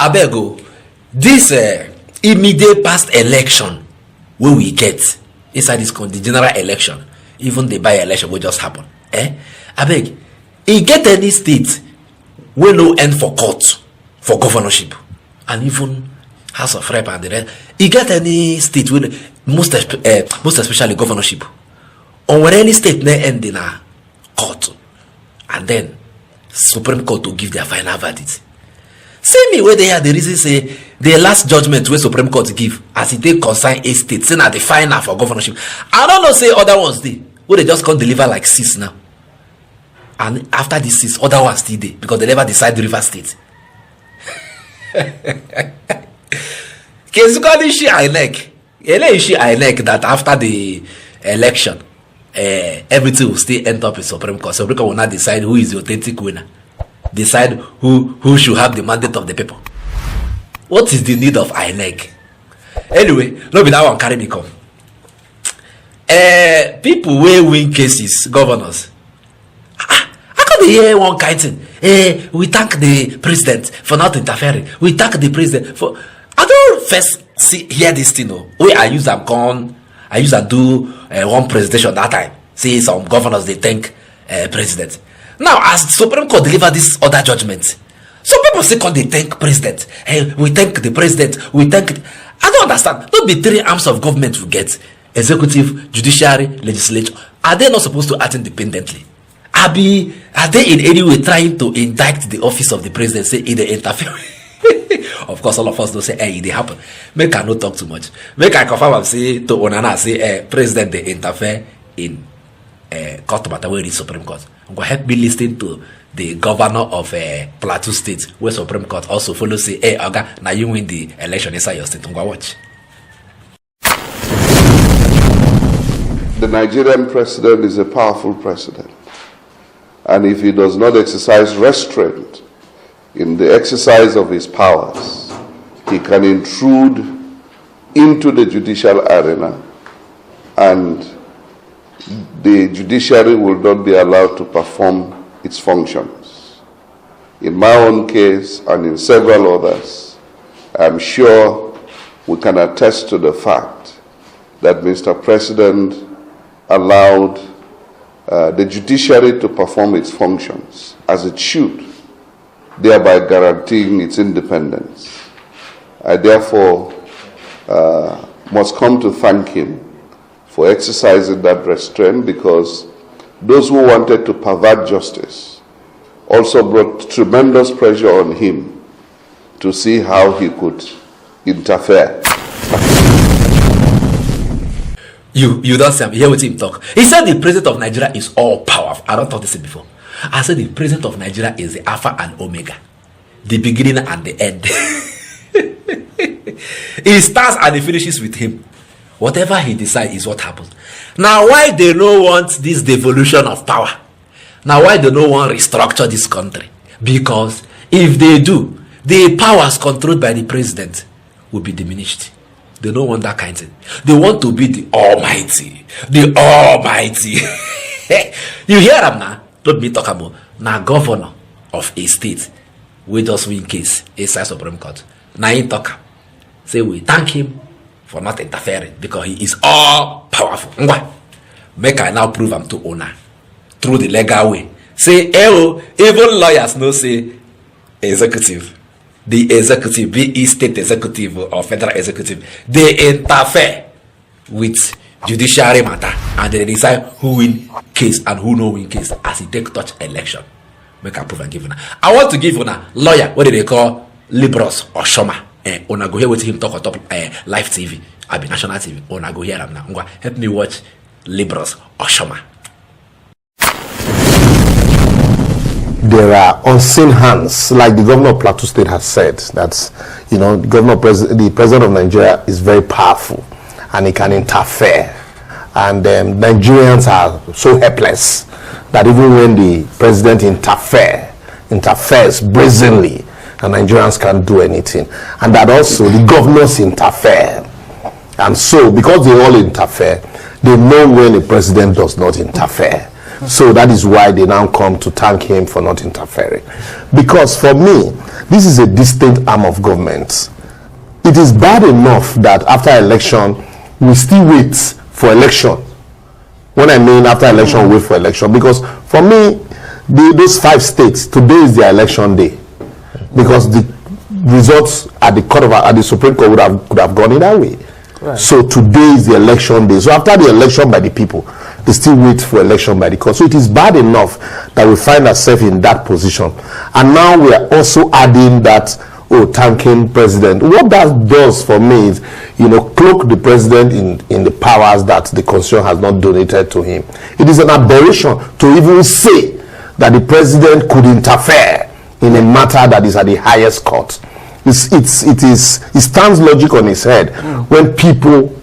abego, this immediate past election wey we get inside this the general election, even the by-election will just happen. Abeg, e get any state wey no end for court for governorship and even House of Rep and the rest? E get any state wey most especially governorship, or when any state no end in a court and then Supreme Court to give their final verdict? See me where they had the reason say the last judgment where Supreme Court give as it dey concern a state, say na the final for governorship. I don't know say other ones dey where they just can't deliver like 6 now, and after this 6 other ones still dey because they never decide the River State. Basically, she INEC that after the election, everything will still end up in Supreme Court. Supreme Court will not decide who is the authentic winner, decide who should have the mandate of the people. What is the need of INEC? Anyway, no be that one carry me come. People will win cases, governors. I can't hear one kind thing. We thank the president for not interfering. We thank the president for. I don't first hear this thing. Where I use them con. I used to do one presentation that time. See some governors they thank president. Now as Supreme Court deliver this other judgment, some people say they thank president. Hey, we thank the president. We thank. I don't understand. Don't be 3 arms of government we get: executive, judiciary, legislature. Are they not supposed to act independently? Are they in any way trying to indict the office of the president? Say they interfere. Of course, all of us don't say, hey, it happen. Make I not talk too much. Make I confirm and say to Onana, say, president, they interfere in court matter where is Supreme Court. I'm going to help me listen to the governor of Plateau State, where Supreme Court also follow say, hey, Oga, now you win the election inside your state. I'm going to watch. The Nigerian president is a powerful president. And if he does not exercise restraint in the exercise of his powers, he can intrude into the judicial arena, and the judiciary will not be allowed to perform its functions. In my own case and in several others, I'm sure we can attest to the fact that Mr. President allowed the judiciary to perform its functions as it should, thereby guaranteeing its independence. I therefore must come to thank him for exercising that restraint, because those who wanted to pervert justice also brought tremendous pressure on him to see how he could interfere. You don't say, hear what him talk. He said the president of Nigeria is all powerful. I don't thought this before. I said the president of Nigeria is the Alpha and Omega, the beginning and the end. He starts and he finishes with him. Whatever he decides is what happens. Now why they don't want this devolution of power? Now why they don't want to restructure this country? Because if they do, the powers controlled by the president will be diminished. They don't want that kind of thing. They want to be the Almighty. The Almighty. You hear them now? Don't be talking about now governor of a state. We just win case inside Supreme Court. Now he talk. Say we thank him for not interfering because he is all powerful. Make I now prove him to owner through the legal way. Say, even lawyers know say executive. The executive, be it state executive or federal executive, they interfere with judiciary matter and they decide who win case and who no win case as it take touch election. Make a proof and give una. I want to give una lawyer what do they call Libros or Shoma. Una go here with him talk on top live TV. I be national TV. Una go here now. Help me watch Libros or Shoma. There are unseen hands, like the governor of Plateau State has said, that the president of Nigeria is very powerful and he can interfere, and Nigerians are so helpless that even when the president interferes brazenly, and Nigerians can't do anything, and that also the governors interfere, and so because they all interfere, they know when the president does not interfere. So that is why they now come to thank him for not interfering. Because for me, this is a distinct arm of government. It is bad enough that after election, we still wait for election. When I mean after election, we wait for election. Because for me, those 5 states, today is their election day. Because the results at the Supreme Court could have gone in that way. Right. So today is the election day. So after the election by the people, they still wait for election by the court. So it is bad enough that we find ourselves in that position. And now we are also adding that, thanking president. What that does for me is, cloak the president in the powers that the constitution has not donated to him. It is an aberration to even say that the president could interfere in a matter that is at the highest court. It stands logic on its head when people,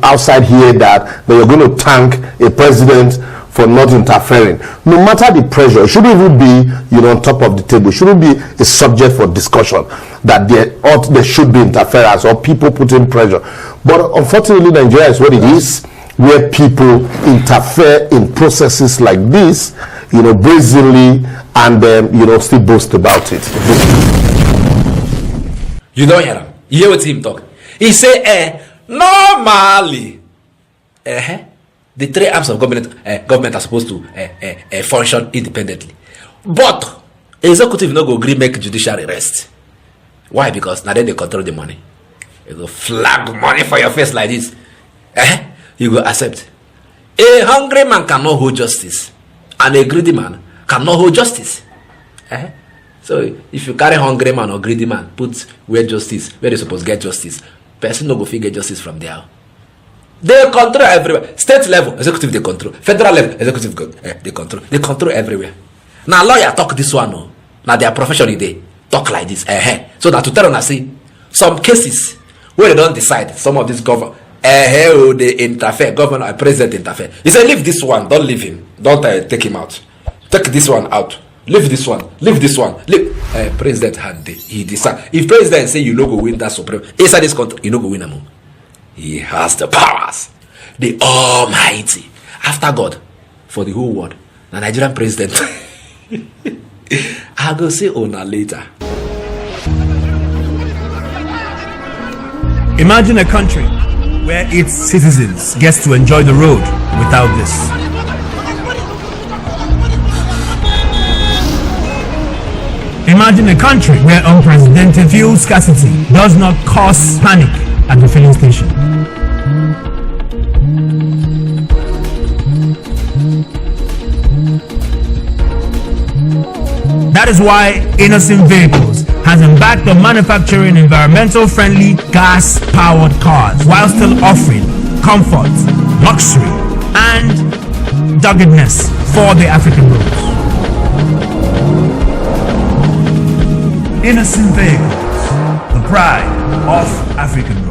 outside hear that you're going to thank a president for not interfering. No matter the pressure, it shouldn't even be, on top of the table. It shouldn't be a subject for discussion that there should be interference or people putting pressure. But unfortunately, Nigeria is what it is, where people interfere in processes like this, brazenly, and then, still boast about it. You don't hear him. You hear what him talk. He say, normally, the 3 arms of government are supposed to function independently. But executive no go agree make judiciary rest. Why? Because now then they control the money. You go flag money for your face like this. You go accept. A hungry man cannot hold justice, and a greedy man cannot hold justice. So if you carry hungry man or greedy man, put where they supposed to get justice, person no go figure justice from there. They control everywhere. State level, executive they control. Federal level, executive they control. They control everywhere. Now lawyer talk this one, no. Now their profession they talk like this. So that to tell us see some cases where they don't decide, some of this government they interfere, governor and president interfere. He said leave this one, don't leave him. Don't take him out. Take this one out. Leave this one. Leave this one. Leave. President had he decide. If president say you no go win that supreme inside this country, you no go win them. He has the powers, the Almighty, after God, for the whole world. The Nigerian president. I'll go say Ona later. Imagine a country where its citizens get to enjoy the road without this. Imagine a country where unprecedented fuel scarcity does not cause panic at the filling station. That is why Innocent Vehicles has embarked on manufacturing environmental friendly gas powered cars while still offering comfort, luxury and doggedness for the African roads. Innocent Vehicles, the pride of African roads.